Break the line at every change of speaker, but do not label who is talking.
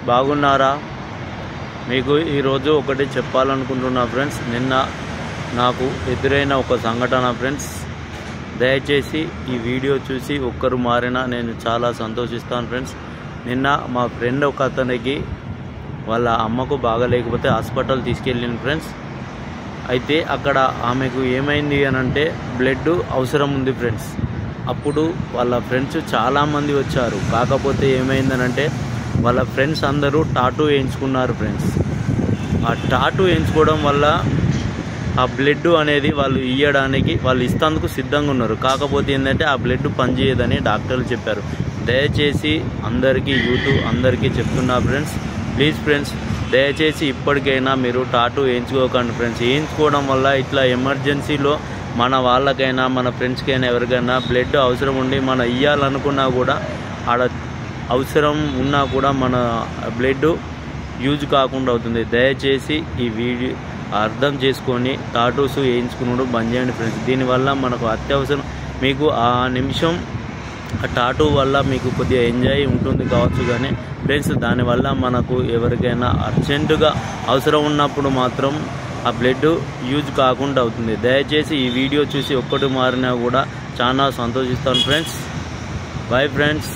బాగున్నారా? మీకు ఈరోజు ఒకటి చెప్పాలనుకుంటున్నా ఫ్రెండ్స్. నిన్న నాకు ఎదురైన ఒక సంఘటన ఫ్రెండ్స్. దయచేసి ఈ వీడియో చూసి ఒక్కరు మారినా నేను చాలా సంతోషిస్తాను ఫ్రెండ్స్. నిన్న మా ఫ్రెండ్ ఒక అతనికి వాళ్ళ అమ్మకు బాగలేకపోతే హాస్పిటల్ తీసుకెళ్ళింది ఫ్రెండ్స్. అయితే అక్కడ ఆమెకు ఏమైంది అని అంటే బ్లడ్ అవసరం ఉంది ఫ్రెండ్స్. అప్పుడు వాళ్ళ ఫ్రెండ్స్ చాలామంది వచ్చారు. కాకపోతే ఏమైందనంటే వాళ్ళ ఫ్రెండ్స్ అందరూ టాటూ వేయించుకున్నారు ఫ్రెండ్స్. ఆ టాటూ వేయించుకోవడం వల్ల ఆ బ్లడ్ అనేది వాళ్ళు ఇవ్వడానికి వాళ్ళు ఇస్తందుకు సిద్ధంగా ఉన్నారు. కాకపోతే ఏంటంటే ఆ బ్లడ్ పనిచేయదని డాక్టర్లు చెప్పారు. దయచేసి అందరికీ అందరికీ చెప్తున్నా ఫ్రెండ్స్, ప్లీజ్ ఫ్రెండ్స్, దయచేసి ఇప్పటికైనా మీరు టాటూ వేయించుకోకండి ఫ్రెండ్స్. వేయించుకోవడం వల్ల ఇట్లా ఎమర్జెన్సీలో మన వాళ్ళకైనా మన ఫ్రెండ్స్కైనా ఎవరికైనా బ్లడ్ అవసరం ఉండి మనం ఇవ్వాలనుకున్నా కూడా ఆడ అవసరం ఉన్నా కూడా మన బ్లడ్ యూజ్ కాకుండా అవుతుంది. దయచేసి ఈ వీడియో అర్థం చేసుకొని టాటూస్ వేయించుకున్నాడు బంద్ చేయండి ఫ్రెండ్స్. దీనివల్ల మనకు అత్యవసరం, మీకు ఆ నిమిషం ఆ టాటూ వల్ల మీకు కొద్దిగా ఎంజాయ్ ఉంటుంది కావచ్చు, కానీ ఫ్రెండ్స్ దానివల్ల మనకు ఎవరికైనా అర్జెంటుగా అవసరం ఉన్నప్పుడు మాత్రం ఆ బ్లడ్ యూజ్ కాకుండా అవుతుంది. దయచేసి ఈ వీడియో చూసి ఒక్కటి మారినా కూడా చాలా సంతోషిస్తాను ఫ్రెండ్స్. Bye friends.